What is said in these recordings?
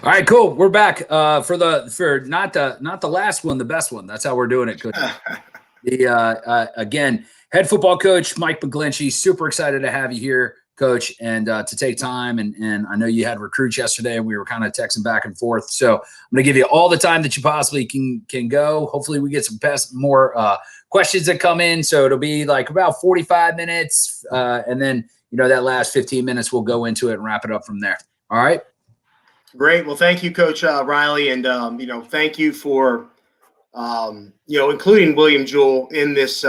All right, cool. We're back for not the last one, the best one. That's how we're doing it, Coach. Again, head football coach Mike McGlinchy. Super excited to have you here, Coach, and to take time. And I know you had recruits yesterday, and we were kind of texting back and forth. So I'm going to give you all the time that you possibly can go. Hopefully, we get some more questions that come in. So it'll be like about 45 minutes, and then that last 15 minutes we'll go into it and wrap it up from there. All right. Great. Well, thank you, Coach Riley, and thank you for including William Jewell in this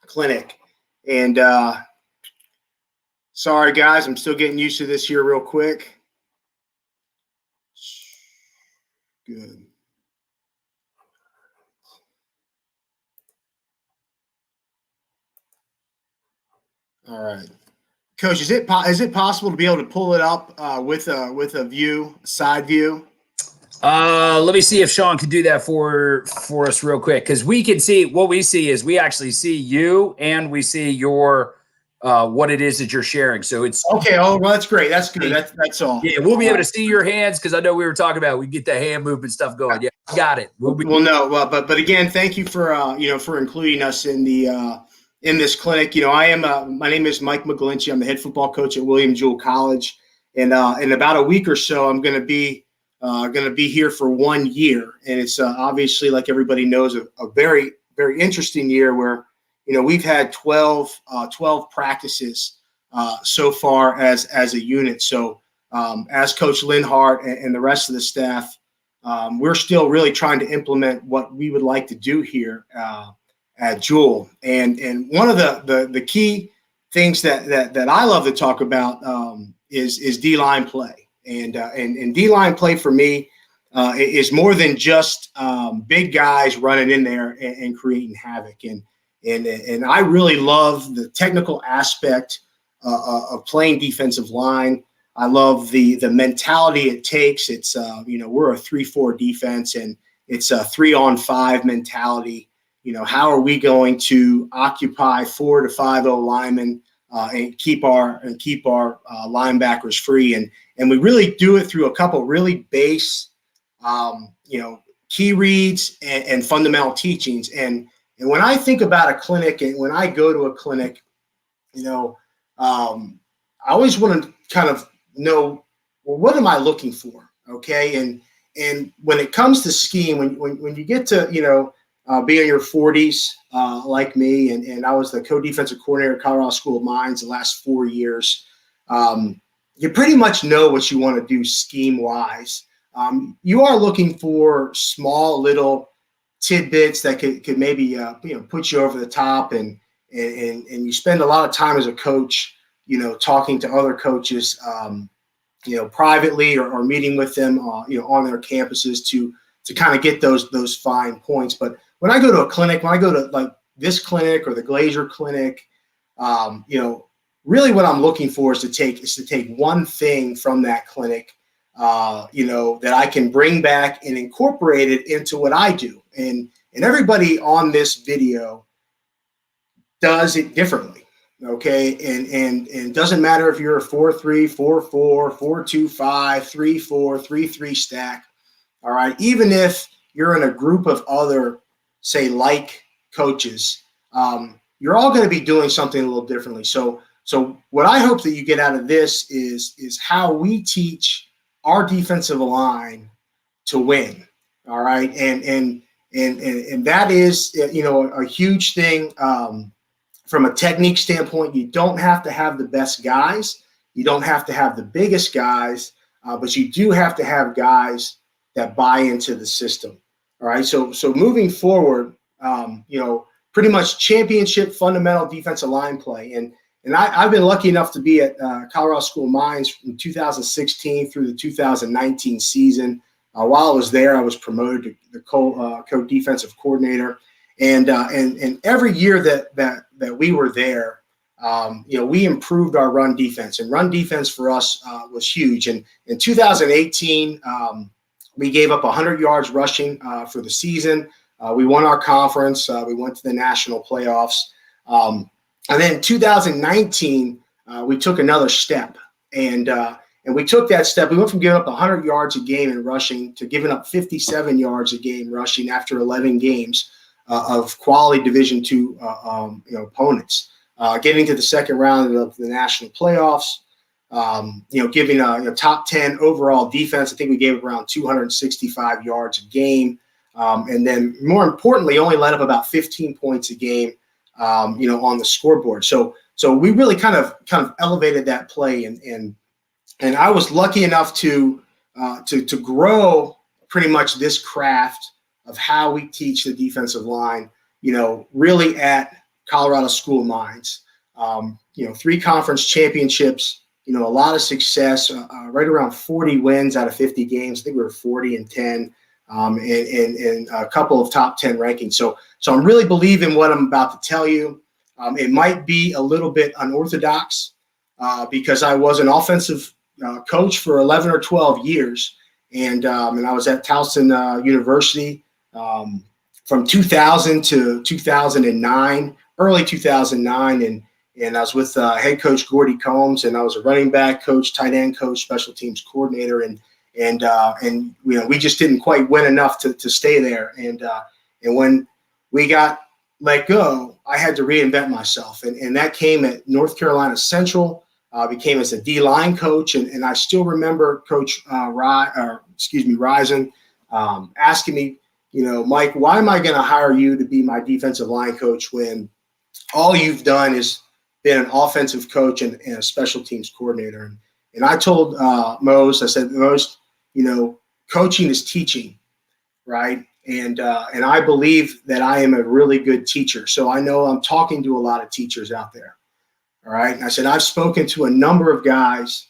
clinic. And sorry, guys, I'm still getting used to this here real quick. Good. All right. Coach, is it possible to be able to pull it up with a side view? Let me see if Sean can do that for us real quick, because we can see what we see is we actually see you and we see your what it is that you're sharing. So it's okay. Oh, well, that's great. That's good. That's all. Yeah, we'll be able to see your hands, because I know we were talking about we get the hand movement stuff going. Yeah, got it. But again, thank you for for including us in the in this clinic. My name is Mike McGlinchy. I'm the head football coach at William Jewell College, and in about a week or so, I'm going to be here for 1 year, and it's obviously, like everybody knows, a very, very interesting year where we've had 12 practices so far as a unit. So as Coach Linhart and the rest of the staff, we're still really trying to implement what we would like to do here at Jewell. And one of the key things that I love to talk about is D-line play. And D-line play for me is more than just big guys running in there and creating havoc. And I really love the technical aspect of playing defensive line. I love the mentality it takes. It's we're a 3-4 defense, and it's a 3-on-5 mentality. How are we going to occupy 4 to 5 linemen and keep our linebackers free? And we really do it through a couple really base, key reads and fundamental teachings. And when I think about a clinic, and when I go to a clinic, I always want to kind of know, well, what am I looking for? Okay. And when it comes to scheme, when you get to, be in your 40s, like me, and I was the co-defensive coordinator at Colorado School of Mines the last 4 years, you pretty much know what you want to do scheme-wise. You are looking for small little tidbits that could maybe put you over the top, and you spend a lot of time as a coach, talking to other coaches, privately or meeting with them, on their campuses to kind of get those fine points. But when I go to a clinic, when I go to like this clinic or the Glazier clinic, really what I'm looking for is to take one thing from that clinic, that I can bring back and incorporate it into what I do. And everybody on this video does it differently. Okay. And it doesn't matter if you're a 4-3, 4-4, 4-2-5, 3-4, 3-3 stack. All right. Even if you're in a group of other, say, like coaches, you're all going to be doing something a little differently. So what I hope that you get out of this is how we teach our defensive line to win. All right. And that is, a huge thing. From a technique standpoint, you don't have to have the best guys. You don't have to have the biggest guys, but you do have to have guys that buy into the system. All right. So moving forward, pretty much championship fundamental defensive line play. And I've been lucky enough to be at Colorado School of Mines from 2016 through the 2019 season. While I was there, I was promoted to the co-defensive coordinator. And every year that we were there, we improved our run defense. And run defense for us was huge. And in 2018, we gave up 100 yards rushing for the season. We won our conference. We went to the national playoffs. And then in 2019, we took another step. And And we took that step. We went from giving up 100 yards a game in rushing to giving up 57 yards a game rushing after 11 games of quality Division II opponents. Getting to the second round of the national playoffs, giving a top 10 overall defense. I think we gave around 265 yards a game. And then more importantly, only let up about 15 points a game, on the scoreboard. So we really kind of elevated that play. And I was lucky enough to grow pretty much this craft of how we teach the defensive line, really at Colorado School of Mines. 3 conference championships, a lot of success, right around 40 wins out of 50 games. I think we were 40-10, and a couple of top 10 rankings. So I'm really believing what I'm about to tell you. It might be a little bit unorthodox because I was an offensive coach for 11 or 12 years. And I was at Towson University from 2000 to 2009, early 2009. And I was with head coach Gordy Combs, and I was a running back coach, tight end coach, special teams coordinator. And we just didn't quite win enough to stay there. And when we got let go, I had to reinvent myself. And that came at North Carolina Central. Became as a D-line coach, and I still remember Coach Risen asking me, Mike, why am I going to hire you to be my defensive line coach when all you've done is been an offensive coach and a special teams coordinator? And I told Mose, I said, Mose, coaching is teaching, right? And I believe that I am a really good teacher. So I know I'm talking to a lot of teachers out there. All right. And I said, I've spoken to a number of guys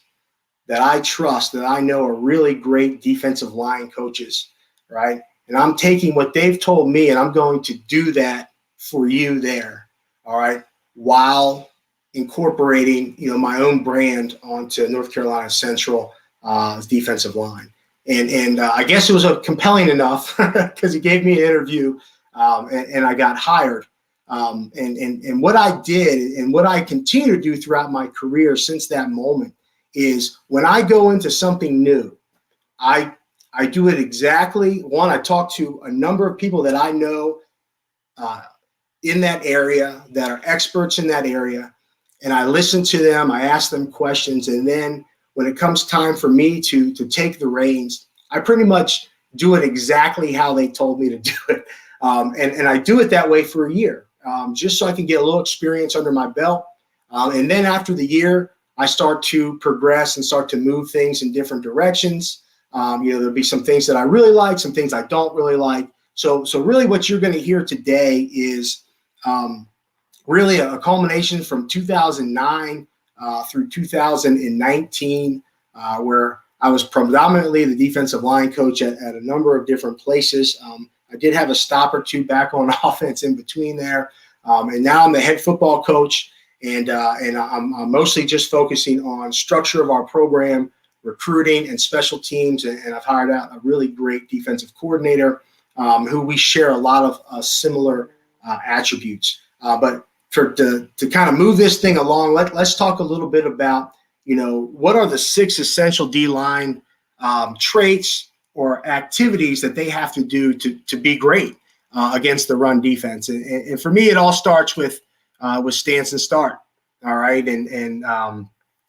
that I trust, that I know are really great defensive line coaches. Right. And I'm taking what they've told me and I'm going to do that for you there. All right. While incorporating, my own brand onto North Carolina Central defensive line. And I guess it was compelling enough because he gave me an interview and I got hired. And what I did and what I continue to do throughout my career since that moment is when I go into something new, I do it exactly. One, I talk to a number of people that I know in that area that are experts in that area, and I listen to them. I ask them questions, and then when it comes time for me to take the reins, I pretty much do it exactly how they told me to do it, and I do it that way for a year. Just so I can get a little experience under my belt. And then after the year, I start to progress and start to move things in different directions. There'll be some things that I really like, some things I don't really like. So really what you're going to hear today is really a culmination from 2009 through 2019, where I was predominantly the defensive line coach at a number of different places. I did have a stop or two back on offense in between there. And now I'm the head football coach, and I'm mostly just focusing on structure of our program, recruiting, and special teams. And I've hired out a really great defensive coordinator who we share a lot of similar attributes. But to kind of move this thing along, let's talk a little bit about, what are the 6 essential D-line traits or activities that they have to do to be great against the run defense. And for me, it all starts with stance and start. All right. And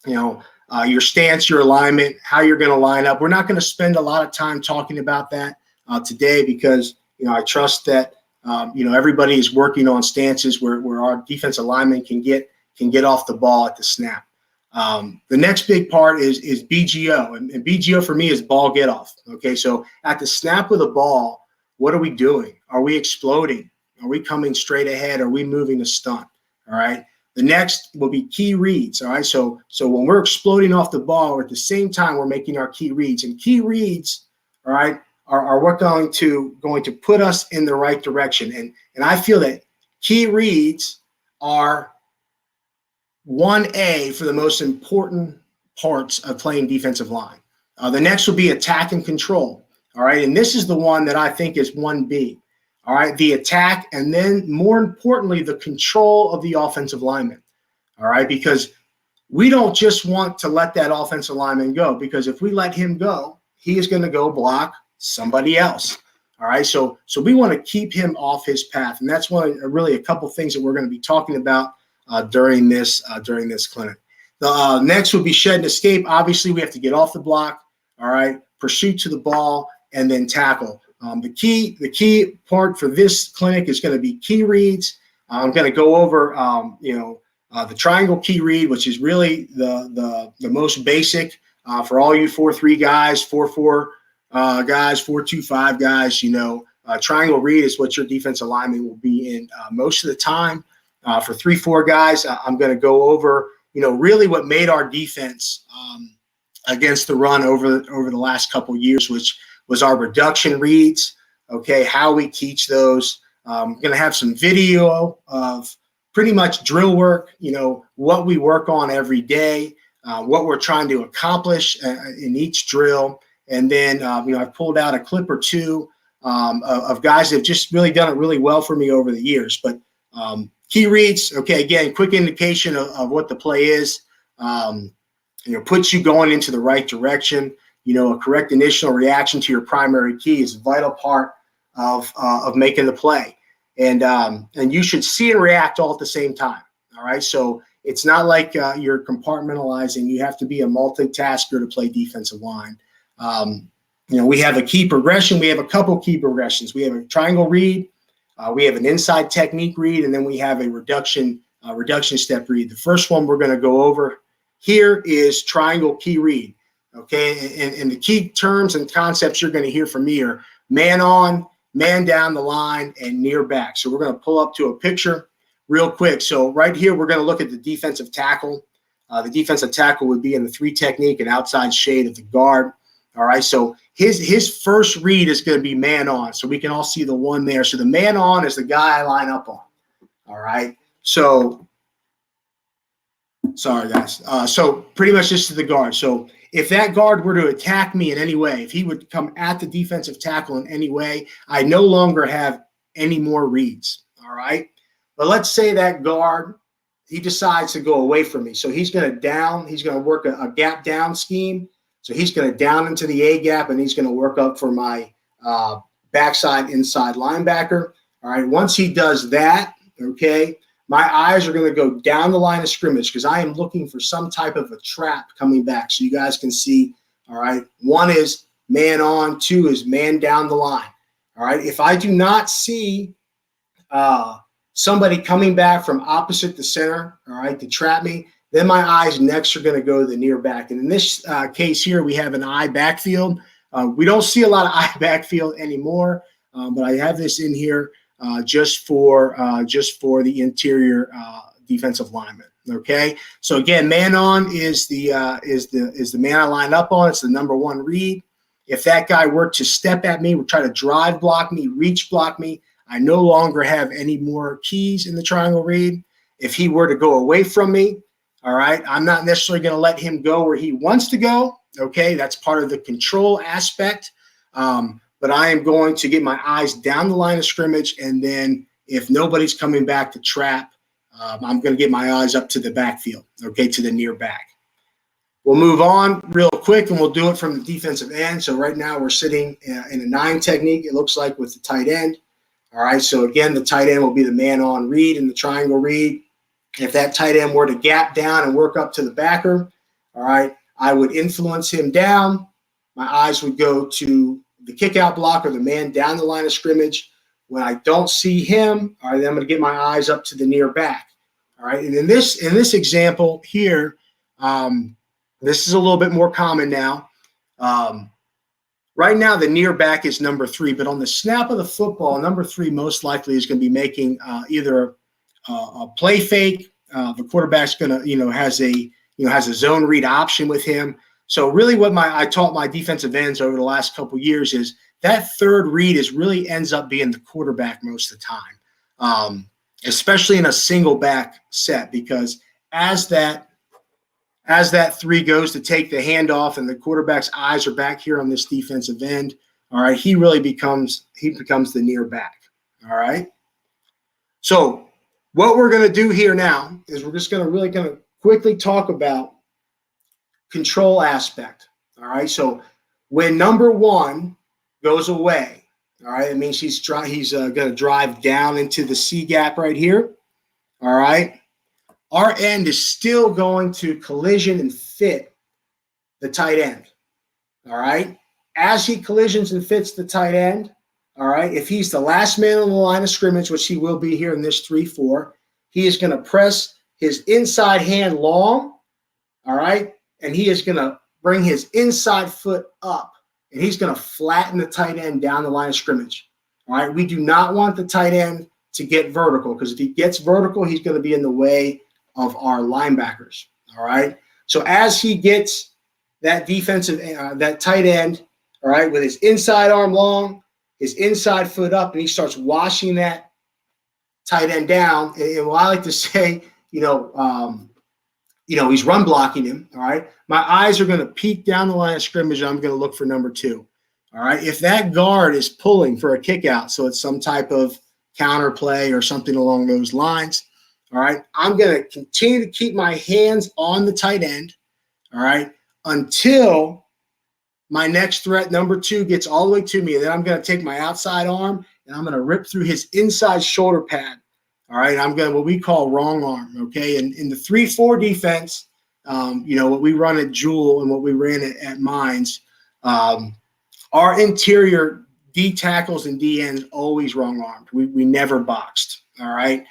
your stance, your alignment, how you're going to line up. We're not going to spend a lot of time talking about that today because, I trust that, everybody is working on stances where our defensive linemen can get off the ball at the snap. The next big part is BGO, and BGO for me is ball get off. Okay, so at the snap of the ball, what are we doing? Are we exploding? Are we coming straight ahead? Are we moving a stunt? All right. The next will be key reads. All right. So when we're exploding off the ball, at the same time we're making our key reads, and key reads, all right, are what going to put us in the right direction. And I feel that key reads are 1A for the most important parts of playing defensive line. The next will be attack and control. All right. And this is the one that I think is 1B. All right. The attack, and then more importantly, the control of the offensive lineman. All right. Because we don't just want to let that offensive lineman go, because if we let him go, he is going to go block somebody else. All right, so we want to keep him off his path, and that's really a couple things that we're going to be talking about during this clinic. The next would be shed and escape. Obviously, we have to get off the block. All right, pursuit to the ball, and then tackle. The key part for this clinic is going to be key reads. I'm going to go over the triangle key read, which is really the most basic for all you 4-3 guys, 4-4 guys, 4-2-5 guys. Triangle read is what your defensive lineman will be in most of the time. For 3-4 guys, I'm going to go over really what made our defense against the run over the last couple of years, which was our reduction reads. Okay, how we teach those. I'm going to have some video of pretty much drill work, what we work on every day, what we're trying to accomplish in each drill. And then, I've pulled out a clip or two of guys that have just really done it really well for me over the years. But key reads, okay, again, quick indication of what the play is, puts you going into the right direction. A correct initial reaction to your primary key is a vital part of making the play. And you should see and react all at the same time. All right. So it's not like you're compartmentalizing. You have to be a multitasker to play defensive line. We have a key progression. We have a couple key progressions. We have a triangle read. We have an inside technique read, and then we have a reduction step read. The first one we're going to go over here is triangle key read. Okay. And the key terms and concepts you're going to hear from me are man on, man down the line, and near back. So we're going to pull up to a picture real quick. So right here, we're going to look at the defensive tackle. The defensive tackle would be in the 3 technique and outside shade of the guard. All right. So his first read is going to be man on. So we can all see the one there. So the man on is the guy I line up on. All right. So sorry, guys. So pretty much just to the guard. So if that guard were to attack me in any way, if he would come at the defensive tackle in any way, I no longer have any more reads. All right. But let's say that guard, he decides to go away from me. So he's going to work a gap down scheme. So he's going to down into the A gap, and he's going to work up for my backside inside linebacker. All right. Once he does that, okay, my eyes are going to go down the line of scrimmage because I am looking for some type of a trap coming back. So you guys can see, all right, 1 is man on, 2 is man down the line. All right. If I do not see somebody coming back from opposite the center, all right, to trap me, then my eyes next are going to go to the near back. And in this case here, we have an eye backfield. We don't see a lot of eye backfield anymore, but I have this in here just for the interior defensive lineman. Okay. So again, man on is the man I line up on. It's the number 1 read. If that guy were to step at me, would try to drive block me, reach block me, I no longer have any more keys in the triangle read. If he were to go away from me, all right, I'm not necessarily going to let him go where he wants to go. Okay, that's part of the control aspect. But I am going to get my eyes down the line of scrimmage, and then if nobody's coming back to trap, I'm going to get my eyes up to the backfield, okay, to the near back. We'll move on real quick, and we'll do it from the defensive end. So right now we're sitting in a 9 technique, it looks like, with the tight end. All right, so again, the tight end will be the man-on read and the triangle read. If that tight end were to gap down and work up to the backer, all right, I would influence him down. My eyes would go to the kick-out block or the man down the line of scrimmage. When I don't see him, all right, then I'm going to get my eyes up to the near back. All right, and in this example here, this is a little bit more common now. Right now, the near back is number 3, but on the snap of the football, number 3 most likely is going to be making either a play fake. The quarterback's going to, has a zone read option with him. So really what I taught my defensive ends over the last couple of years is that third read really ends up being the quarterback most of the time, especially in a single back set, because as that 3 goes to take the handoff and the quarterback's eyes are back here on this defensive end, all right, he becomes the near back. All right. So what we're going to do here now is we're just going to quickly talk about control aspect. All right. So when number one goes away, all right, it means he's going to drive down into the C gap right here. All right. Our end is still going to collision and fit the tight end. All right. As he collisions and fits the tight end, all right, if he's the last man on the line of scrimmage, which he will be here in this 3-4, he is going to press his inside hand long, all right, and he is going to bring his inside foot up, and he's going to flatten the tight end down the line of scrimmage. All right, we do not want the tight end to get vertical, because if he gets vertical, he's going to be in the way of our linebackers. All right, so as he gets that that tight end, all right, with his inside arm long, his inside foot up, and he starts washing that tight end down. And what I like to say, he's run blocking him. All right. My eyes are going to peek down the line of scrimmage, and I'm going to look for number two. All right. If that guard is pulling for a kick out, so it's some type of counter play or something along those lines, all right, I'm going to continue to keep my hands on the tight end, all right, until my next threat, number two, gets all the way to me. And then I'm going to take my outside arm, and I'm going to rip through his inside shoulder pad. All right, I'm going to what we call wrong arm, okay? And in the 3-4 defense, what we run at Jewell and what we ran at Mines, our interior D tackles and D ends always wrong armed. We never boxed, all right?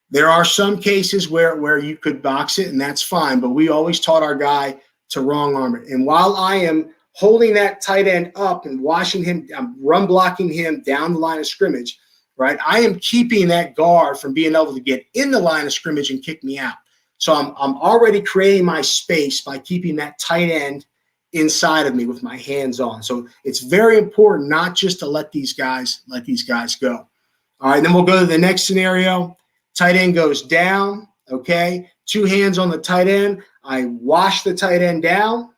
There are some cases where you could box it, and that's fine, but we always taught our guy to wrong arm it. And while I am holding that tight end up and washing him, I'm run blocking him down the line of scrimmage, right? I am keeping that guard from being able to get in the line of scrimmage and kick me out. So I'm already creating my space by keeping that tight end inside of me with my hands on. So it's very important not just to let these guys go. All right, then we'll go to the next scenario. Tight end goes down, okay? Two hands on the tight end. I wash the tight end down,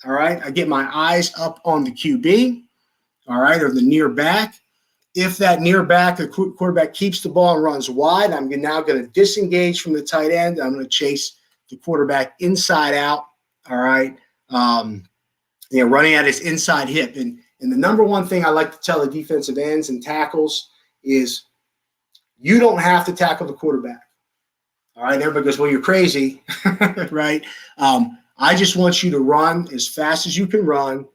all right? I get my eyes up on the QB, all right, or the near back. If that near back, the quarterback keeps the ball and runs wide, I'm now going to disengage from the tight end. I'm going to chase the quarterback inside out, all right, running at his inside hip. And the number one thing I like to tell the defensive ends and tackles is you don't have to tackle the quarterback. All right, everybody goes, well, you're crazy, right? I just want you to run as fast as you can run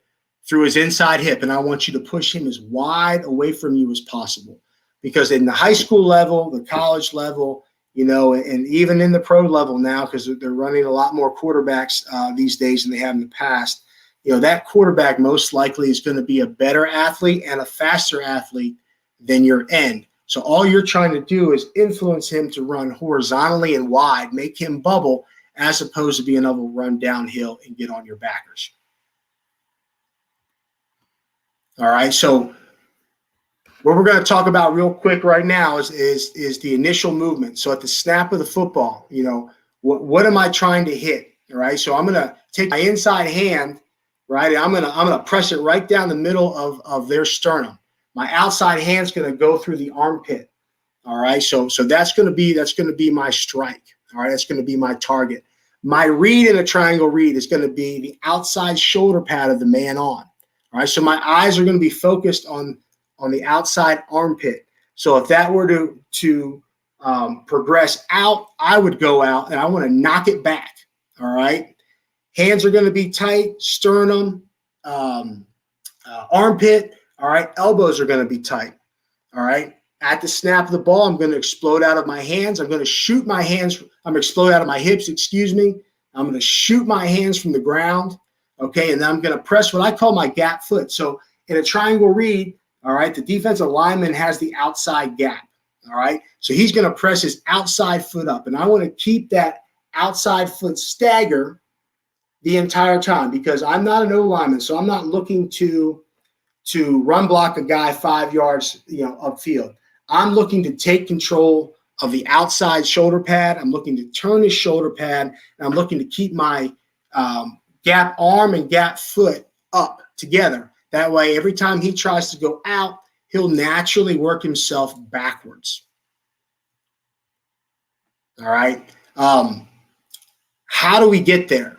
through his inside hip, and I want you to push him as wide away from you as possible. Because in the high school level, the college level, and even in the pro level now, because they're running a lot more quarterbacks these days than they have in the past, that quarterback most likely is going to be a better athlete and a faster athlete than your end. So all you're trying to do is influence him to run horizontally and wide, make him bubble, as opposed to being able to run downhill and get on your backers. All right, so what we're going to talk about real quick right now is the initial movement. So at the snap of the football, what am I trying to hit? All right, so I'm going to take my inside hand, right, and I'm going to press it right down the middle of their sternum. My outside hand's going to go through the armpit. All right, so that's going to be my strike. All right, that's going to be my target. My read in a triangle read is going to be the outside shoulder pad of the man on. All right, so my eyes are going to be focused on the outside armpit. So if that were to progress out, I would go out and I want to knock it back. All right, hands are going to be tight, sternum, armpit. All right, elbows are going to be tight. All right, at the snap of the ball, I'm going to explode out of my hands. I'm going to shoot my hands. I'm going to explode out of my hips, excuse me. I'm going to shoot my hands from the ground. Okay, and then I'm going to press what I call my gap foot. So in a triangle read, all right, the defensive lineman has the outside gap. All right, so he's going to press his outside foot up. And I want to keep that outside foot stagger the entire time, because I'm not an O lineman, so I'm not looking to run block a guy 5 yards, upfield. I'm looking to take control of the outside shoulder pad. I'm looking to turn his shoulder pad, and I'm looking to keep my gap arm and gap foot up together. That way, every time he tries to go out, he'll naturally work himself backwards. All right. how do we get there?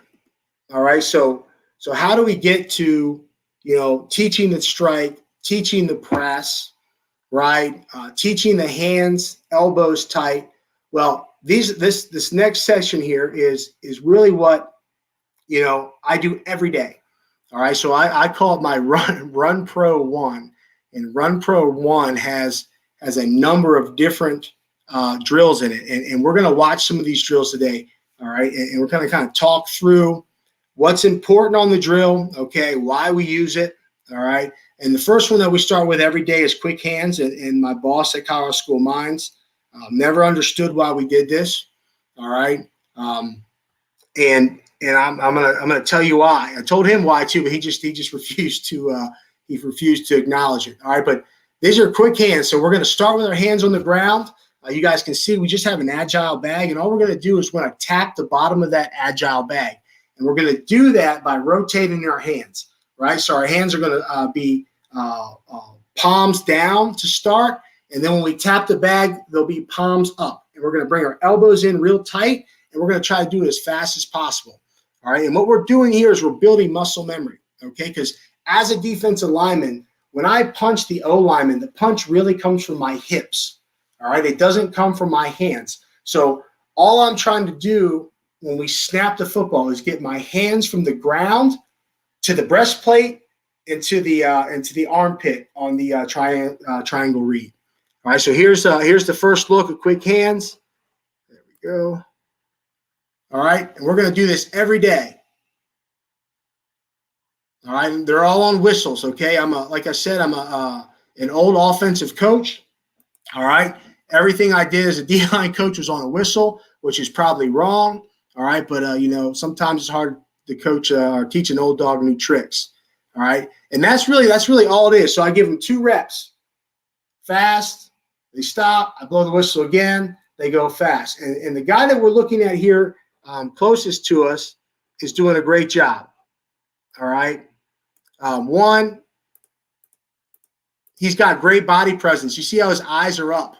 All right. So how do we get to, teaching the strike, teaching the press, right? Teaching the hands, elbows tight. Well, this next session here is really what, I do every day. All right. So I call it my Run Pro 1, and Run Pro 1 has a number of different drills in it. And we're going to watch some of these drills today. All right. And we're going to kind of talk through what's important on the drill. Okay. Why we use it. All right. And the first one that we start with every day is quick hands. And my boss at Colorado School of Mines never understood why we did this. All right. And I'm gonna tell you why. I told him why too, but he just refused to acknowledge it. All right. But these are quick hands. So we're going to start with our hands on the ground. You guys can see we just have an agile bag, and all we're going to do is we're going to tap the bottom of that agile bag. And we're going to do that by rotating our hands, right? So our hands are going to be palms down to start. And then when we tap the bag, they'll be palms up. And we're going to bring our elbows in real tight, and we're going to try to do it as fast as possible. All right. And what we're doing here is we're building muscle memory, okay? Because as a defensive lineman, when I punch the O lineman, the punch really comes from my hips. All right. It doesn't come from my hands. So all I'm trying to do when we snap the football is get my hands from the ground to the breastplate into the armpit on the triangle read. All right. So here's the first look at quick hands. There we go. All right. And we're going to do this every day. All right. And they're all on whistles. Okay. Like I said, I'm an old offensive coach. All right. Everything I did as a D-line coach was on a whistle, which is probably wrong. All right. But, sometimes it's hard to coach or teach an old dog new tricks. All right. And that's really all it is. So I give them 2 reps. Fast. They stop. I blow the whistle again. They go fast. And the guy that we're looking at here closest to us is doing a great job. All right. One, he's got great body presence. You see how his eyes are up.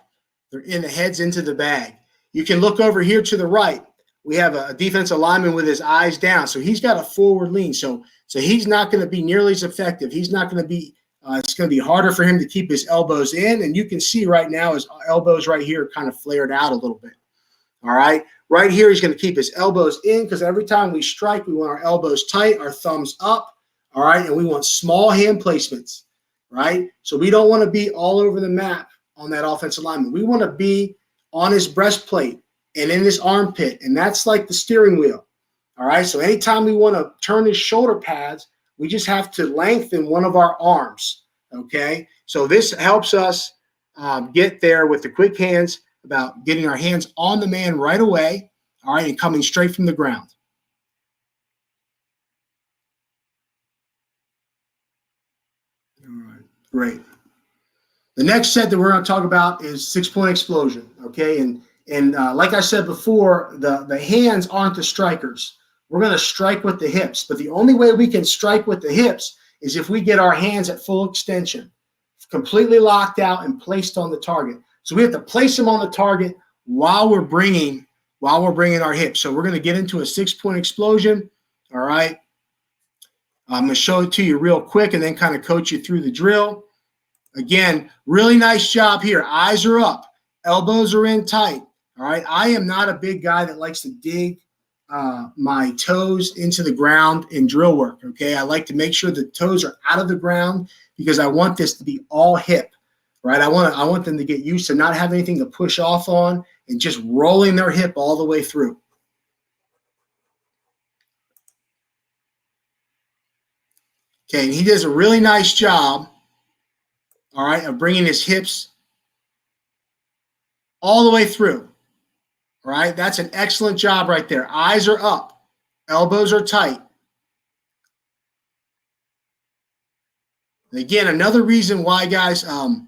They're in the heads into the bag. You can look over here to the right. We have a defensive lineman with his eyes down. So he's got a forward lean. So he's not going to be nearly as effective. He's not going to be it's going to be harder for him to keep his elbows in. And you can see right now his elbows right here kind of flared out a little bit. All right. Right here, he's going to keep his elbows in because every time we strike, we want our elbows tight, our thumbs up. All right. And we want small hand placements. Right. So we don't want to be all over the map on that offensive lineman. We want to be on his breastplate and in his armpit. And that's like the steering wheel. All right. So anytime we want to turn his shoulder pads, we just have to lengthen one of our arms. Okay. So this helps us get there with the quick hands about getting our hands on the man right away. All right. And coming straight from the ground. All right. Great. The next set that we're going to talk about is 6-point explosion. Okay. And like I said before, the hands aren't the strikers. We're going to strike with the hips, but the only way we can strike with the hips is if we get our hands at full extension, completely locked out and placed on the target. So we have to place them on the target while we're bringing our hips. So we're going to get into a 6-point explosion. All right. I'm going to show it to you real quick and then kind of coach you through the drill. Again, really nice job here. Eyes are up. Elbows are in tight. All right. I am not a big guy that likes to dig my toes into the ground in drill work. Okay. I like to make sure the toes are out of the ground because I want this to be all hip, right? I want them to get used to not having anything to push off on and just rolling their hip all the way through. Okay. And he does a really nice job. All right. Of bringing his hips all the way through. All right. That's an excellent job right there. Eyes are up. Elbows are tight. And again, another reason why, guys, I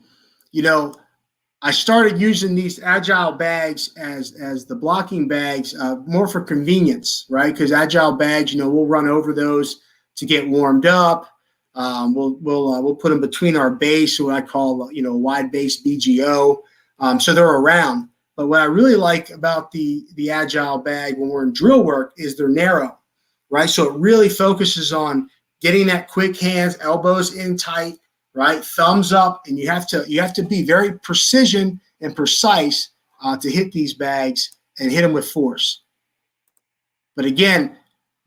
started using these agile bags as the blocking bags more for convenience, right? Because agile bags, we'll run over those to get warmed up. We'll put them between our base, what I call, wide base BGO. So they're around. But what I really like about the Agile bag when we're in drill work is they're narrow, right? So it really focuses on getting that quick hands, elbows in tight, right? Thumbs up, and you have to be very precision and precise to hit these bags and hit them with force. But again,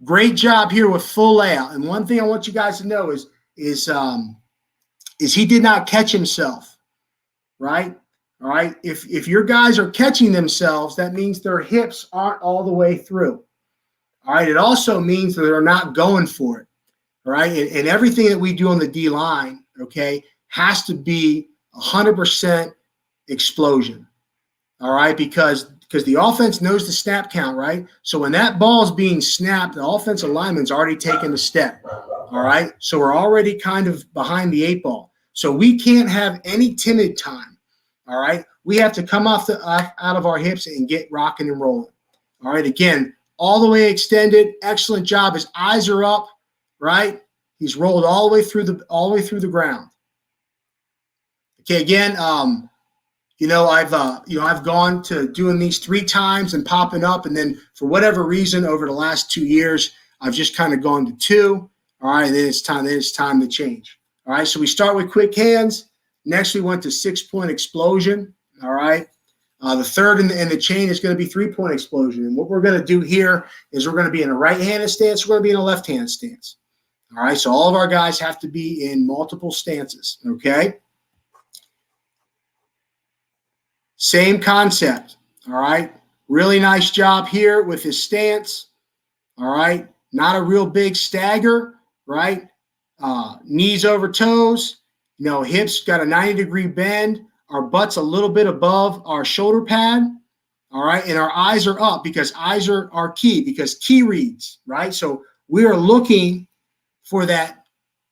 great job here with full layout. And one thing I want you guys to know is he did not catch himself, right? All right. If your guys are catching themselves, that means their hips aren't all the way through. All right. It also means that they're not going for it. All right. And everything that we do on the D line, okay, has to be 100% explosion. All right. Because the offense knows the snap count, right? So when that ball is being snapped, the offensive lineman's already taken the step. All right. So we're already kind of behind the 8 ball. So we can't have any timid time. All right. We have to come out of our hips and get rocking and rolling. All right. Again, all the way extended. Excellent job. His eyes are up, right? He's rolled all the way through the ground. Okay. Again, I've gone to doing these 3 times and popping up, and then for whatever reason over the last 2 years, I've just kind of gone to 2. All right. And then it's time to change. All right. So we start with quick hands. Next, we went to 6-point explosion. All right. The third in the chain is going to be 3-point explosion. And what we're going to do here is we're going to be in a right-handed stance. We're going to be in a left-handed stance. All right. So all of our guys have to be in multiple stances. Okay. Same concept. All right. Really nice job here with his stance. All right. Not a real big stagger. Right. Knees over toes. Hips got a 90-degree bend. Our butt's a little bit above our shoulder pad. All right. And our eyes are up because eyes are key, because key reads, right? So we are looking for that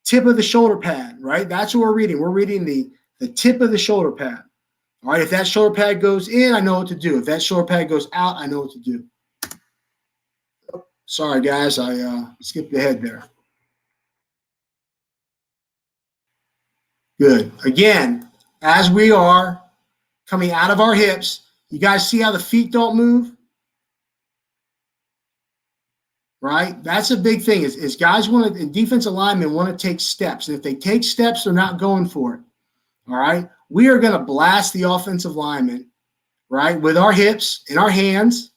tip of the shoulder pad, right? That's what we're reading. We're reading the tip of the shoulder pad. All right. If that shoulder pad goes in, I know what to do. If that shoulder pad goes out, I know what to do. Sorry, guys. I skipped ahead there. Good. Again, as we are coming out of our hips, you guys see how the feet don't move? Right? That's a big thing is guys and defensive linemen want to take steps. And if they take steps, they're not going for it. All right? We are going to blast the offensive lineman, right, with our hips and our hands.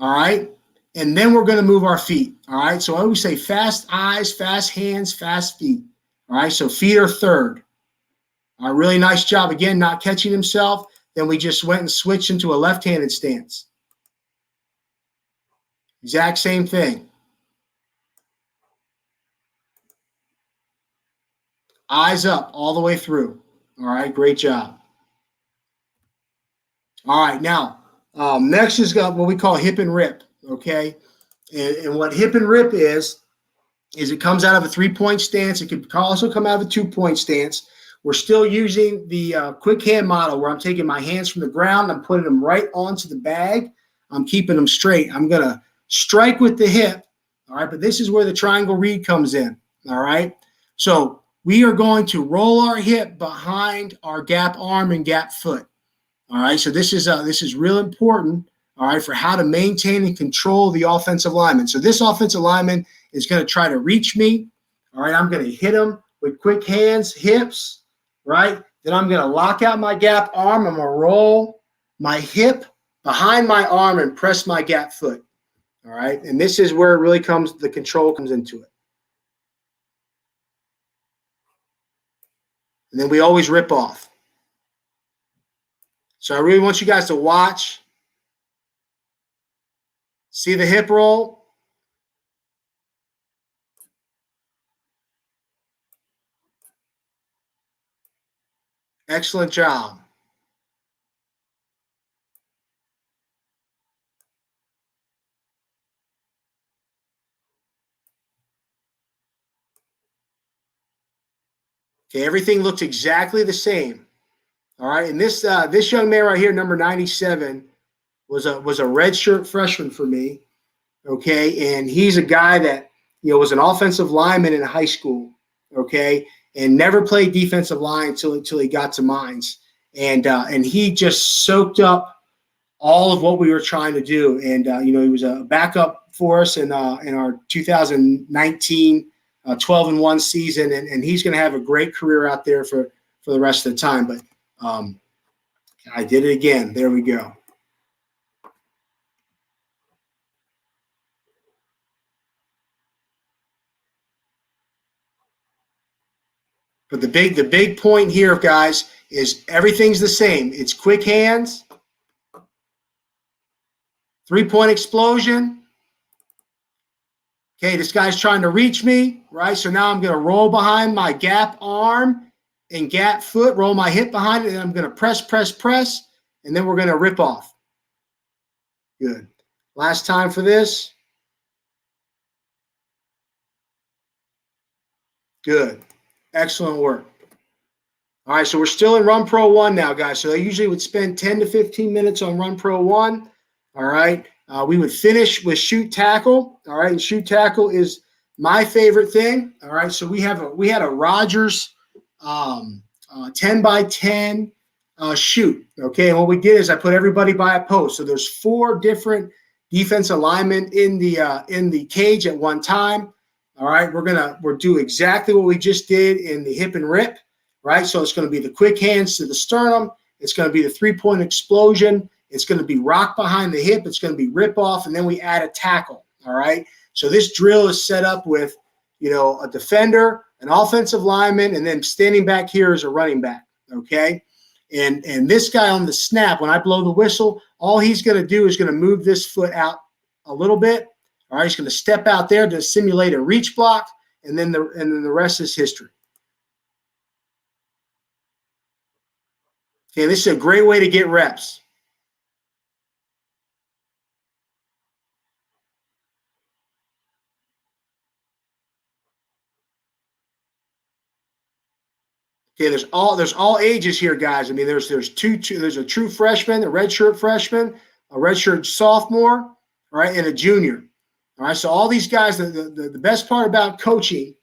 All right? And then we're going to move our feet. All right? So I always say fast eyes, fast hands, fast feet. All right, so feet are third. All right, really nice job. Again, not catching himself. Then we just went and switched into a left-handed stance. Exact same thing. Eyes up all the way through. All right, great job. All right, now, next is what we call hip and rip, okay? And what hip and rip is it comes out of a 3-point stance. It could also come out of a 2-point stance. We're still using the quick hand model where I'm taking my hands from the ground. I'm putting them right onto the bag. I'm keeping them straight. I'm going to strike with the hip. All right. But this is where the triangle read comes in. All right. So we are going to roll our hip behind our gap arm and gap foot. All right. So this is real important. All right. For how to maintain and control the offensive lineman. So this offensive lineman is going to try to reach me. All right. I'm going to hit him with quick hands, hips. Right. Then I'm going to lock out my gap arm. I'm going to roll my hip behind my arm and press my gap foot. All right. And this is where it really the control comes into it. And then we always rip off. So I really want you guys to watch. See the hip roll. Excellent job. Okay, everything looks exactly the same. All right, and this young man right here, number 97, was a redshirt freshman for me. Okay, and he's a guy that was an offensive lineman in high school. Okay, and never played defensive line until he got to Mines. and he just soaked up all of what we were trying to do. And he was a backup for us in our 2019 12-1 season, and he's going to have a great career out there for the rest of the time. But I did it again. There we go. But the big point here, guys, is everything's the same. It's quick hands, 3-point explosion. Okay, this guy's trying to reach me, right? So now I'm going to roll behind my gap arm and gap foot, roll my hip behind it, and I'm going to press, and then we're going to rip off. Good. Last time for this. Good. Excellent work. All right, so we're still in Run Pro 1 now, guys. So I usually would spend 10 to 15 minutes on Run Pro 1. All right. We would finish with shoot tackle. All right, and shoot tackle is my favorite thing. All right, so we had a Rogers 10 by 10 shoot. Okay, and what we did is I put everybody by a post. So there's 4 different defensive linemen in the cage at one time. All right, we'll do exactly what we just did in the hip and rip. Right, so it's going to be the quick hands to the sternum. It's going to be the 3-point explosion. It's going to be rock behind the hip. It's going to be rip off, and then we add a tackle. All right. So this drill is set up with, a defender, an offensive lineman, and then standing back here is a running back. Okay. And this guy on the snap, when I blow the whistle, all he's going to do is going to move this foot out a little bit. All right. He's going to step out there to simulate a reach block, and then the rest is history. Okay. This is a great way to get reps. Okay, there's all ages here, guys. I mean, there's a true freshman, a redshirt freshman, a redshirt sophomore, all right, and a junior. All right, so all these guys, the best part about coaching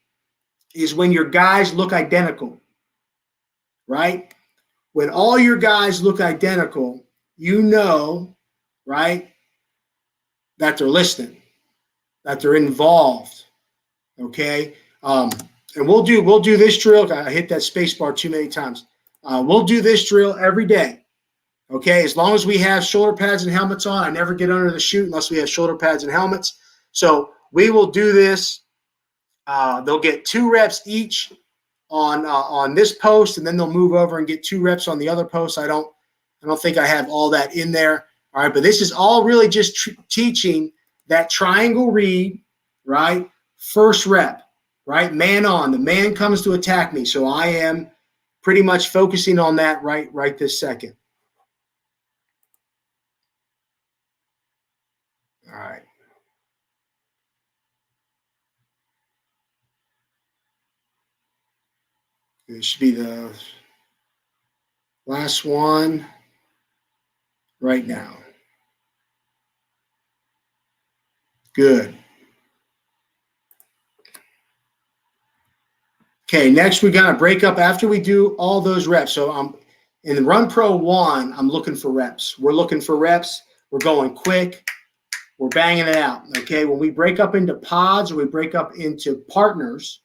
is when your guys look identical, right? When all your guys look identical, right, that they're listening, that they're involved, okay? And we'll do this drill. I hit that space bar too many times. We'll do this drill every day. Okay, as long as we have shoulder pads and helmets on. I never get under the chute unless we have shoulder pads and helmets. So we will do this. They'll get 2 reps each on this post, and then they'll move over and get 2 reps on the other post. I don't think I have all that in there. All right, but this is all really just teaching that triangle read, right? First rep. Right, man on. The man comes to attack me, so I am pretty much focusing on that right this second. All right. This should be the last one right now. Good. Okay, next we got to break up after we do all those reps. So in the Run Pro 1, I'm looking for reps. We're looking for reps. We're going quick. We're banging it out. Okay, when we break up into pods or we break up into partners,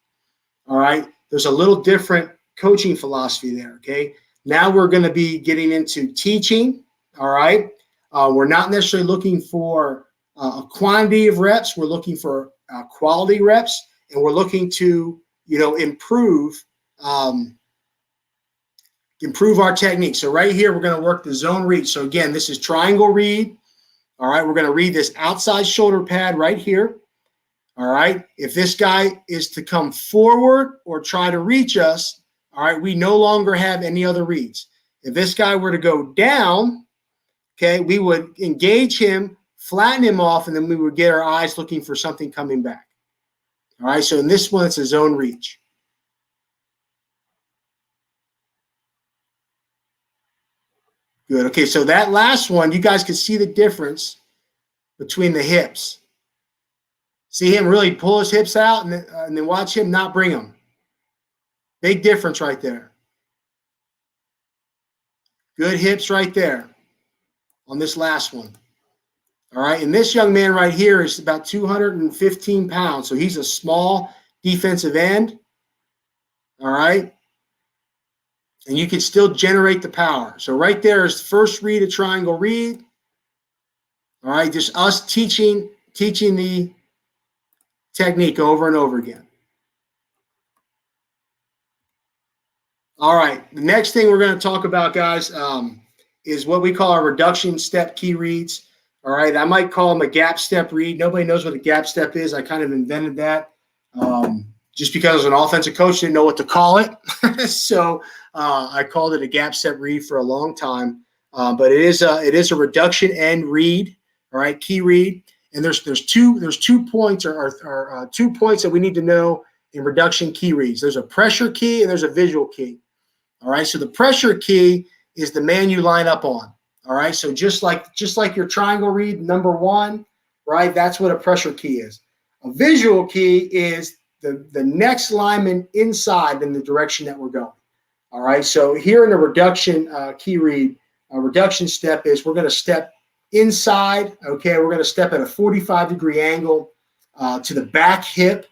all right, there's a little different coaching philosophy there. Okay, now we're going to be getting into teaching. All right, we're not necessarily looking for a quantity of reps. We're looking for quality reps, and we're looking to improve our technique. So right here, we're going to work the zone read. So again, this is triangle read. All right, we're going to read this outside shoulder pad right here. All right, if this guy is to come forward or try to reach us, all right, we no longer have any other reads. If this guy were to go down, okay, we would engage him, flatten him off, and then we would get our eyes looking for something coming back. All right, so in this one, it's a zone reach. Good. Okay, so that last one, you guys can see the difference between the hips. See him really pull his hips out and then watch him not bring them. Big difference right there. Good hips right there on this last one. All right, and this young man right here is about 215 pounds, so he's a small defensive end. All right, and you can still generate the power. So right there is first read, a triangle read. All right, just us teaching the technique over and over again. All right, the next thing we're going to talk about, guys, is what we call our reduction step key reads. All right, I might call them a gap step read. Nobody knows what a gap step is. I kind of invented that just because as an offensive coach, didn't know what to call it. So I called it a gap step read for a long time. But it is a reduction end read. All right, key read. And there's 2 points or 2 points that we need to know in reduction key reads. There's a pressure key and there's a visual key. All right, so the pressure key is the man you line up on. All right, so just like your triangle read, number 1, right? That's what a pressure key is. A visual key is the next lineman inside in the direction that we're going. All right, so here in the reduction key read, a reduction step is we're going to step inside. Okay, we're going to step at a 45-degree angle to the back hip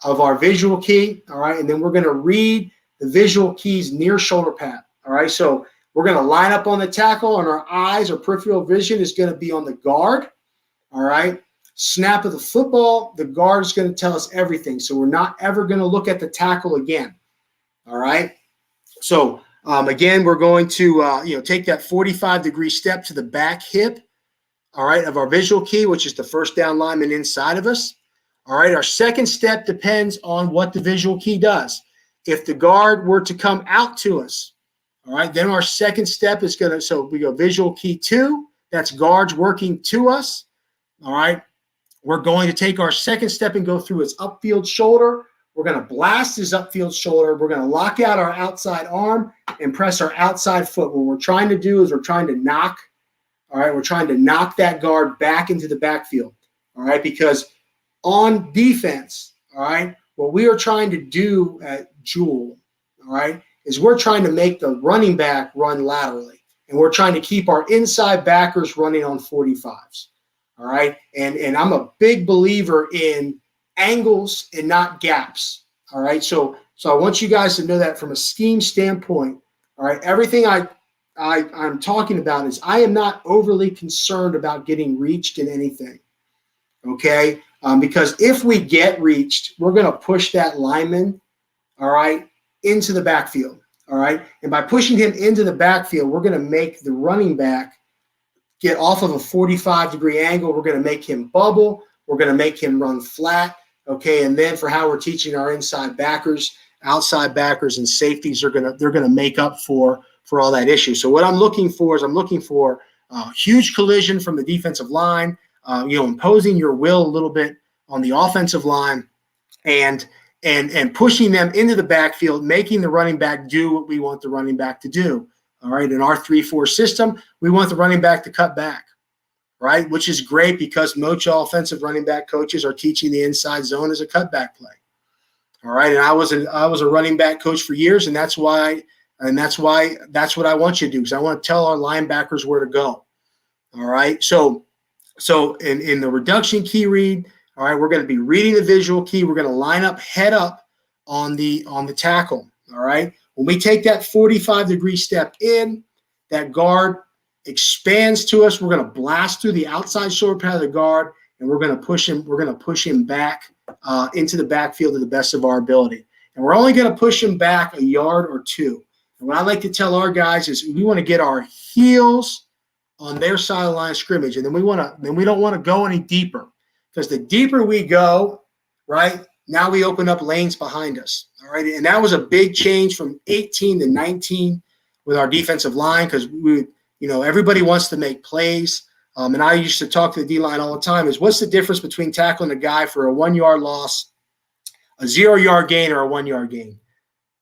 of our visual key. All right, and then we're going to read the visual keys near shoulder pad. All right, so we're going to line up on the tackle, and our eyes or peripheral vision is going to be on the guard. All right. Snap of the football, the guard is going to tell us everything. So we're not ever going to look at the tackle again. All right. So again, we're going to take that 45-degree step to the back hip. All right, of our visual key, which is the first down lineman inside of us. All right. Our second step depends on what the visual key does. If the guard were to come out to us, all right, then our second step is so we go visual key 2. That's guards working to us. All right. We're going to take our second step and go through his upfield shoulder. We're going to blast his upfield shoulder. We're going to lock out our outside arm and press our outside foot. What we're trying to do is we're trying to knock that guard back into the backfield. All right. Because on defense, all right, what we are trying to do at Jewell, all right, is we're trying to make the running back run laterally. And we're trying to keep our inside backers running on 45s. All right. And I'm a big believer in angles and not gaps. All right. So I want you guys to know that from a scheme standpoint. All right. Everything I'm talking about is I am not overly concerned about getting reached in anything. Okay. Because if we get reached, we're going to push that lineman, all right, into the backfield. All right. And by pushing him into the backfield, we're going to make the running back get off of a 45-degree angle. We're going to make him bubble. We're going to make him run flat. Okay. And then for how we're teaching our inside backers, outside backers, and safeties they're going to make up for all that issue. So what I'm looking for is huge collision from the defensive line, imposing your will a little bit on the offensive line, and pushing them into the backfield, making the running back do what we want the running back to do. All right. In our 3-4 system, we want the running back to cut back, right? Which is great because most offensive running back coaches are teaching the inside zone as a cutback play. All right. And I was a running back coach for years, and that's what I want you to do, because I want to tell our linebackers where to go. All right. So in the reduction key read, all right, we're going to be reading the visual key. We're going to line up head up on the tackle. All right. When we take that 45-degree step in, that guard expands to us. We're going to blast through the outside shoulder pad of the guard, and we're going to push him. We're going to push him back into the backfield to the best of our ability. And we're only going to push him back a yard or 2. And what I like to tell our guys is we want to get our heels on their side of the line of scrimmage, and then we don't want to go any deeper, because the deeper we go, right, now we open up lanes behind us. All right. And that was a big change from 18 to 19 with our defensive line, because everybody wants to make plays. And I used to talk to the D-line all the time is what's the difference between tackling a guy for a 1-yard loss, a 0-yard gain, or a 1-yard gain?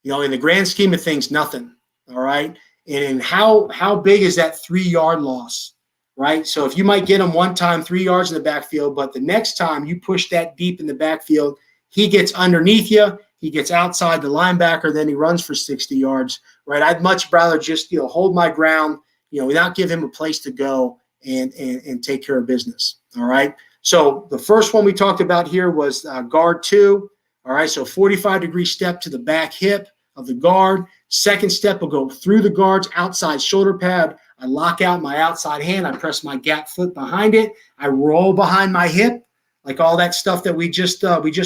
In the grand scheme of things, nothing. All right. And how big is that 3-yard loss? Right. So if you might get him one time 3 yards in the backfield, but the next time you push that deep in the backfield, he gets underneath you, he gets outside the linebacker, then he runs for 60 yards. Right. I'd much rather just hold my ground not give him a place to go and take care of business. All right. So the first one we talked about here was guard 2. All right. So 45-degree step to the back hip of the guard. Second step will go through the guard's outside shoulder pad. I lock out my outside hand. I press my gap foot behind it. I roll behind my hip, like all that stuff that we just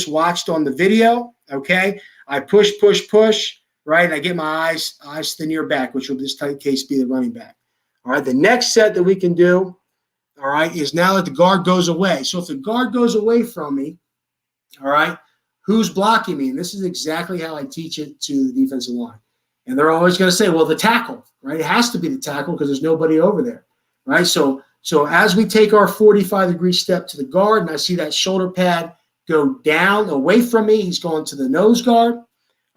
watched on the video. Okay. I push, right? And I get my eyes to the near back, which will in this case be the running back. All right. The next set that we can do, all right, is now that the guard goes away. So if the guard goes away from me, all right, who's blocking me? And this is exactly how I teach it to the defensive line. And they're always going to say, well, the tackle, right? It has to be the tackle because there's nobody over there, right? So as we take our 45-degree step to the guard and I see that shoulder pad go down away from me, he's going to the nose guard,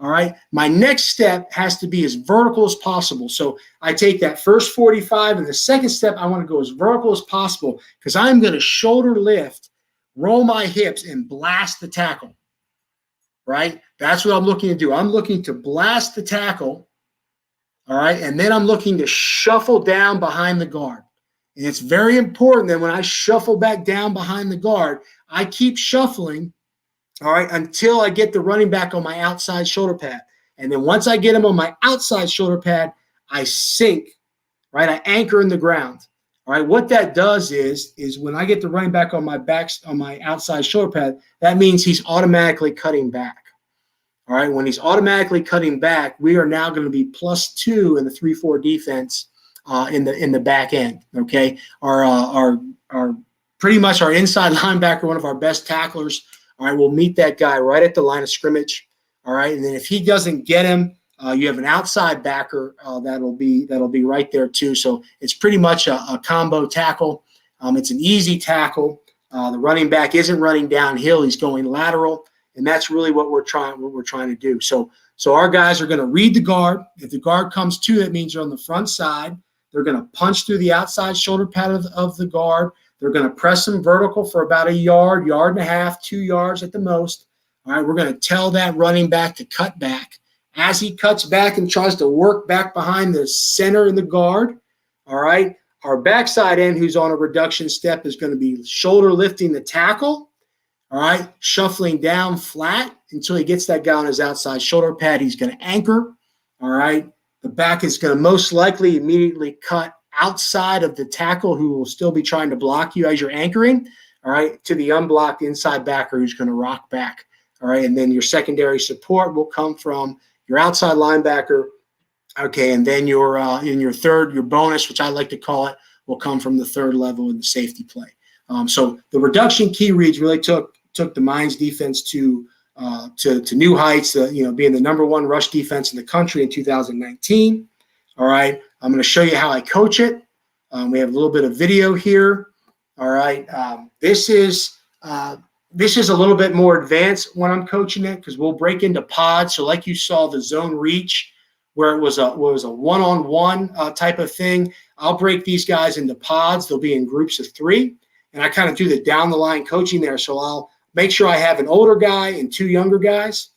all right? My next step has to be as vertical as possible. So I take that first 45 and the second step, I want to go as vertical as possible because I'm going to shoulder lift, roll my hips, and blast the tackle. Right? That's what I'm looking to do. I'm looking to blast the tackle, all right? And then I'm looking to shuffle down behind the guard. And it's very important that when I shuffle back down behind the guard, I keep shuffling, all right, until I get the running back on my outside shoulder pad. And then once I get him on my outside shoulder pad, I sink, right? I anchor in the ground. All right, what that does is when I get the running back on my outside shoulder pad, that means he's automatically cutting back. All right, when he's automatically cutting back, we are now going to be +2 in the 3-4 defense in the back end. Okay, our pretty much our inside linebacker, one of our best tacklers. All right, we'll meet that guy right at the line of scrimmage. All right, and then if he doesn't get him, you have an outside backer that'll be right there too. So it's pretty much a combo tackle. It's an easy tackle. The running back isn't running downhill; he's going lateral, and that's really what we're trying to do. So our guys are going to read the guard. If the guard comes to, that means they're on the front side. They're going to punch through the outside shoulder pad of the guard. They're going to press them vertical for about a yard, yard and a half, 2 yards at the most. All right, we're going to tell that running back to cut back. As he cuts back and tries to work back behind the center in the guard, all right, our backside end who's on a reduction step is going to be shoulder lifting the tackle, all right, shuffling down flat until he gets that guy on his outside shoulder pad. He's going to anchor, all right. The back is going to most likely immediately cut outside of the tackle who will still be trying to block you as you're anchoring, all right, to the unblocked inside backer who's going to rock back, all right, and then your secondary support will come from your outside linebacker, okay, and then your in your third, your bonus, which I like to call it, will come from the third level in the safety play. So the reduction key reads really took the Mines defense to new heights, being the #1 rush defense in the country in 2019. All right, I'm going to show you how I coach it. We have a little bit of video here. All right, this is a little bit more advanced when I'm coaching it because we'll break into pods. So like you saw the zone reach where it was a one-on-one type of thing, I'll break these guys into pods. They'll be in groups of 3, and I kind of do the down-the-line coaching there. So I'll make sure I have an older guy and 2 younger guys,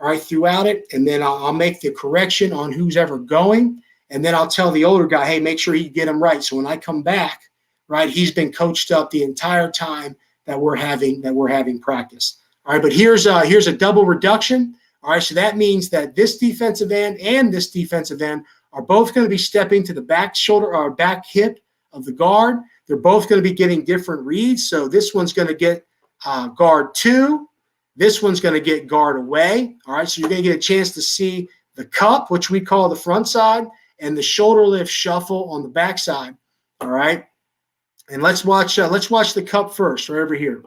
all right, throughout it, and then I'll make the correction on who's ever going, and then I'll tell the older guy, hey, make sure you get him right. So when I come back, right, he's been coached up the entire time that we're having practice. All right, but here's a double reduction. All right, so that means that this defensive end and this defensive end are both going to be stepping to the back shoulder or back hip of the guard. They're both going to be getting different reads. So this one's going to get guard 2. This one's going to get guard away. All right, so you're going to get a chance to see the cup, which we call the front side, and the shoulder lift shuffle on the back side. All right. And let's watch the cup first, right over here.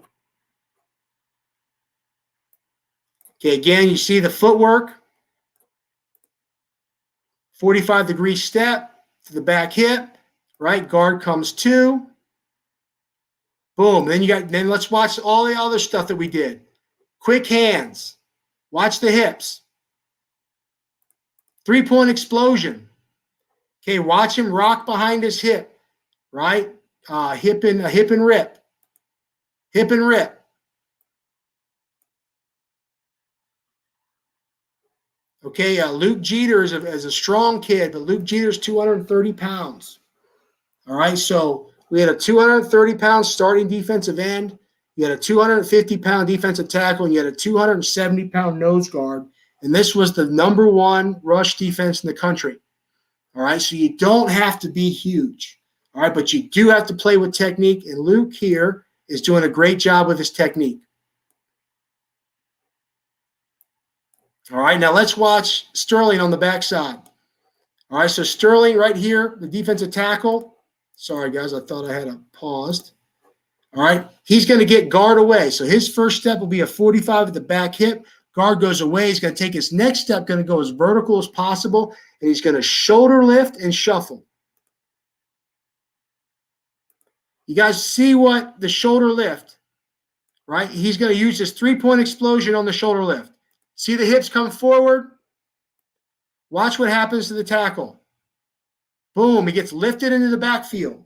Okay, again, you see the footwork. 45-degree step to the back hip, right? Guard comes to. Boom. Then let's watch all the other stuff that we did. Quick hands. Watch the hips. 3-point explosion. Okay, watch him rock behind his hip, right? Hip and rip. Hip and rip. Okay, Luke Jeter is a strong kid, but Luke Jeter's 230 pounds. All right, so we had a 230-pound starting defensive end. You had a 250-pound defensive tackle, and you had a 270-pound nose guard. And this was the #1 rush defense in the country. All right, so you don't have to be huge. All right, but you do have to play with technique, and Luke here is doing a great job with his technique. All right, now let's watch Sterling on the backside. All right, so Sterling right here, the defensive tackle. Sorry, guys, I thought I had it paused. All right, he's going to get guard away. So his first step will be a 45 at the back hip. Guard goes away. He's going to take his next step, going to go as vertical as possible, and he's going to shoulder lift and shuffle. You guys see what the shoulder lift, right? He's going to use his three-point explosion on the shoulder lift. See the hips come forward? Watch what happens to the tackle. Boom, he gets lifted into the backfield.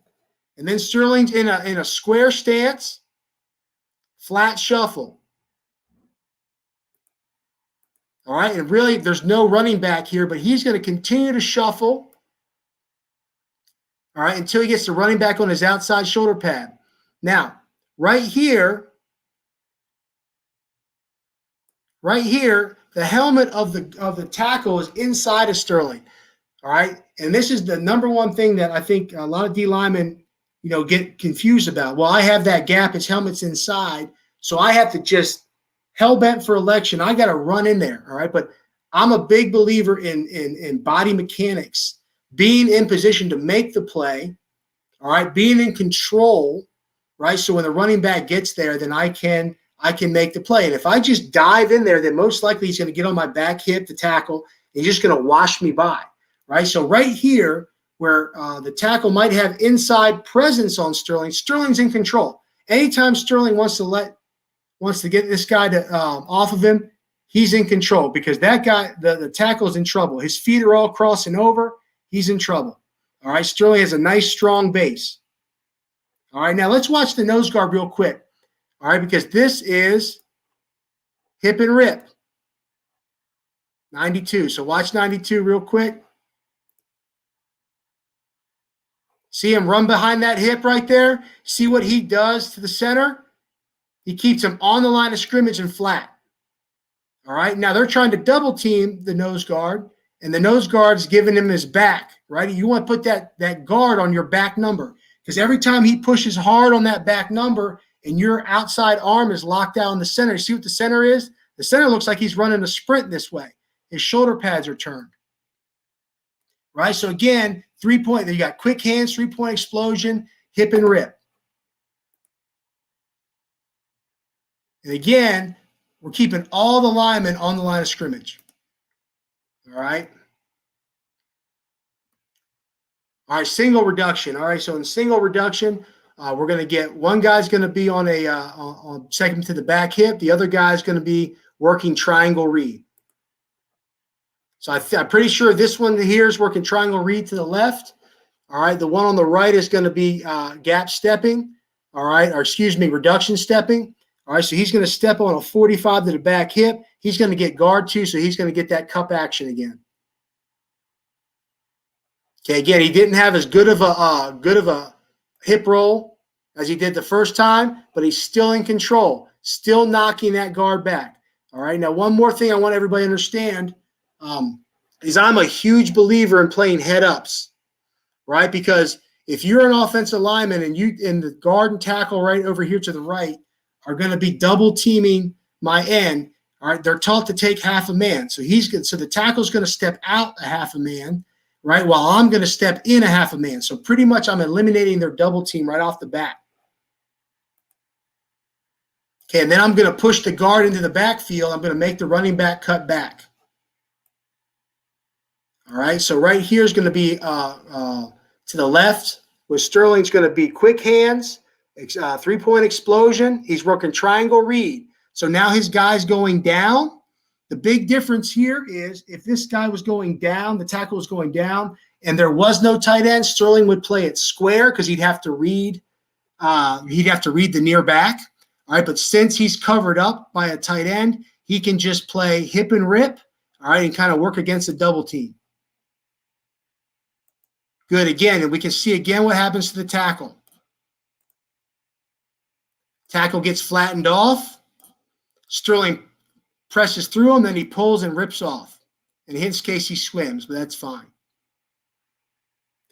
And then Sterling's in a square stance, flat shuffle. All right, and really there's no running back here, but he's going to continue to shuffle, all right, until he gets the running back on his outside shoulder pad. Now, right here, the helmet of the tackle is inside of Sterling. All right, and this is the #1 thing that I think a lot of D linemen, get confused about. Well, I have that gap; his helmet's inside, so I have to just hell bent for election. I got to run in there. All right, but I'm a big believer in body mechanics, being in position to make the play. All right, being in control. Right, so when the running back gets there, then I can make the play. And if I just dive in there, then most likely he's going to get on my back hip to tackle. And he's just going to wash me by. Right, so right here where the tackle might have inside presence on Sterling, Sterling's in control. Anytime Sterling wants to get this guy to off of him, he's in control because that guy, the tackle's in trouble. His feet are all crossing over. He's in trouble. All right, Sterling has a nice, strong base. All right, now let's watch the nose guard real quick. All right, because this is hip and rip. 92. So watch 92 real quick. See him run behind that hip right there? See what he does to the center? He keeps him on the line of scrimmage and flat. All right, now they're trying to double team the nose guard, and the nose guard's giving him his back, right? You want to put that guard on your back number because every time he pushes hard on that back number and your outside arm is locked out in the center, see what the center is? The center looks like he's running a sprint this way. His shoulder pads are turned. Right, so again, 3-point, you got quick hands, 3-point explosion, hip and rip. And again, we're keeping all the linemen on the line of scrimmage. All right. All right, single reduction. All right, so in single reduction, we're going to get one guy's going to be on on second to the back hip. The other guy's going to be working triangle read. So I'm pretty sure this one here is working triangle read to the left. All right, the one on the right is going to be gap stepping. All right, or excuse me, reduction stepping. All right, so he's going to step on a 45 to the back hip. He's going to get guard too, so he's going to get that cup action again. Okay, again, he didn't have as good of a hip roll as he did the first time, but he's still in control, still knocking that guard back. All right, now one more thing I want everybody to understand is I'm a huge believer in playing head ups, right? Because if you're an offensive lineman and the guard and tackle right over here to the right are going to be double teaming my end, all right, they're taught to take half a man. So the tackle's going to step out a half a man, right, while I'm going to step in a half a man. So pretty much I'm eliminating their double team right off the bat. Okay, and then I'm going to push the guard into the backfield. I'm going to make the running back cut back. All right, so right here is going to be to the left, where Sterling's going to be quick hands, 3-point explosion. He's working triangle read. So now his guy's going down. The big difference here is if this guy was going down, the tackle was going down, and there was no tight end, Sterling would play it square because he'd have to read the near back. All right, but since he's covered up by a tight end, he can just play hip and rip, all right, and kind of work against a double team. Good. Again, and we can see again what happens to the tackle. Tackle gets flattened off. Sterling presses through him, then he pulls and rips off. In his case, he swims, but that's fine.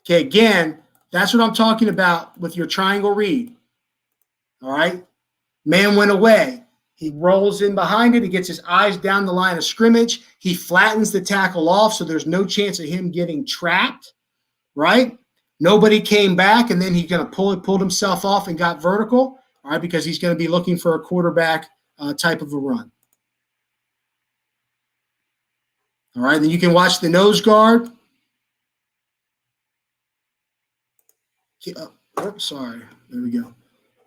Okay, again, that's what I'm talking about with your triangle read. All right? Man went away. He rolls in behind it. He gets his eyes down the line of scrimmage. He flattens the tackle off, so there's no chance of him getting trapped, right? Nobody came back, and then he's going to pulled himself off and got vertical, all right, because he's going to be looking for a quarterback type of a run. All right, then you can watch the nose guard. Sorry. There we go.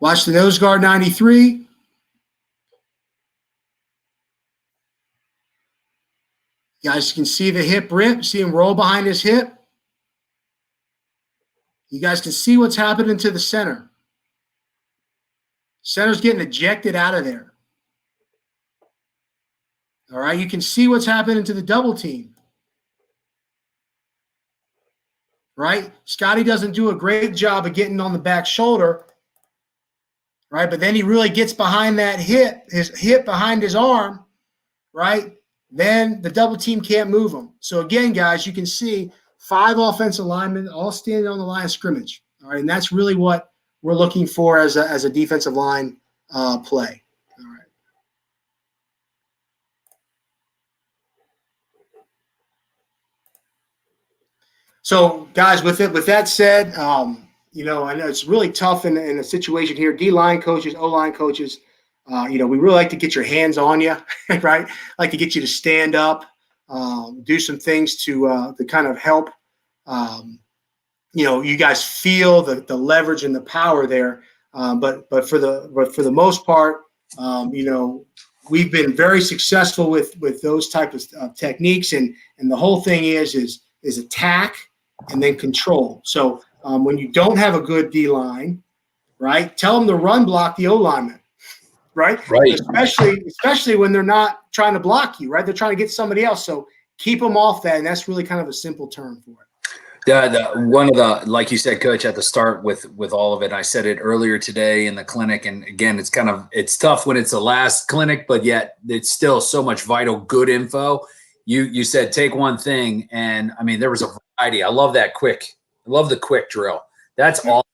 Watch the nose guard 93. You guys can see the hip rip. See him roll behind his hip. You guys can see what's happening to the center. Center's getting ejected out of there. All right, you can see what's happening to the double team. Right? Scotty doesn't do a great job of getting on the back shoulder. Right? But then he really gets behind that hip, his hip behind his arm. Right? Then the double team can't move him. So again, guys, you can see 5 offensive linemen all standing on the line of scrimmage. All right, and that's really what we're looking for as a defensive line play. All right. So, guys, with that said, you know, I know it's really tough in a situation here. D-line coaches, O-line coaches, you know, we really like to get your hands on you, right? Like to get you to stand up, do some things to kind of help, you know, you guys feel the leverage and the power there. But for the most part, you know, we've been very successful with those types of techniques, and the whole thing is attack and then control. So when you don't have a good D line, right, tell them to run block the O lineman. Right. Especially when they're not trying to block you, right? They're trying to get somebody else. So keep them off that, and that's really kind of a simple term for it. One of the, like you said, Coach, at the start with all of it, I said it earlier today in the clinic, and again, it's tough when it's the last clinic, but yet it's still so much vital, good info. You said take one thing, and I mean there was a variety. I love that quick. I love the quick drill. That's all.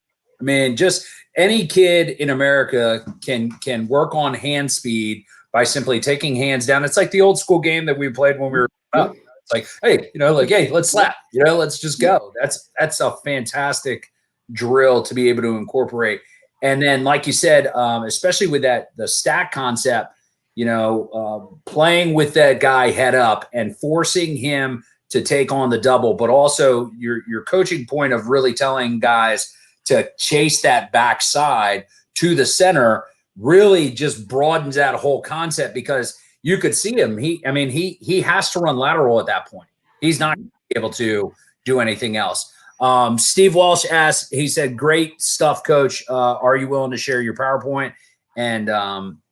I mean, just any kid in America can work on hand speed by simply taking hands down. It's like the old school game that we played when we were up. It's like, hey, you know, like, hey, let's slap, you know, let's just go. That's a fantastic drill to be able to incorporate. And then, like you said, especially with the stack concept, you know, playing with that guy head up and forcing him to take on the double, but also your coaching point of really telling guys to chase that backside to the center really just broadens that whole concept, because you could see him. He has to run lateral at that point. He's not able to do anything else. Steve Walsh asked, he said, great stuff, Coach. Are you willing to share your PowerPoint? And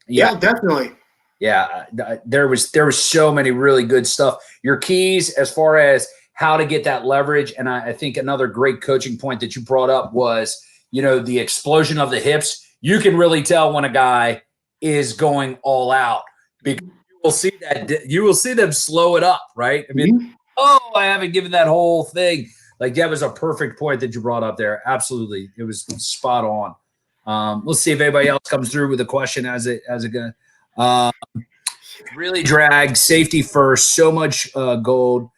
yeah, definitely. Yeah, there was so many really good stuff. Your keys as far as how to get that leverage. And I think another great coaching point that you brought up was, you know, the explosion of the hips. You can really tell when a guy is going all out, because you will see them slow it up, right? I mean, I haven't given that whole thing. Like, that was a perfect point that you brought up there. Absolutely. It was spot on. Let's see if anybody else comes through with a question as it goes. Really dragged, safety first, so much gold.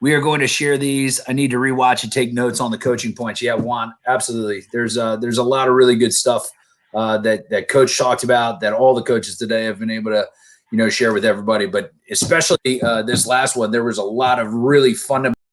We are going to share these. I need to rewatch and take notes on the coaching points. Yeah, Juan, absolutely. There's a lot of really good stuff that Coach talked about, that all the coaches today have been able to, you know, share with everybody. But especially this last one, there was a lot of really fundamental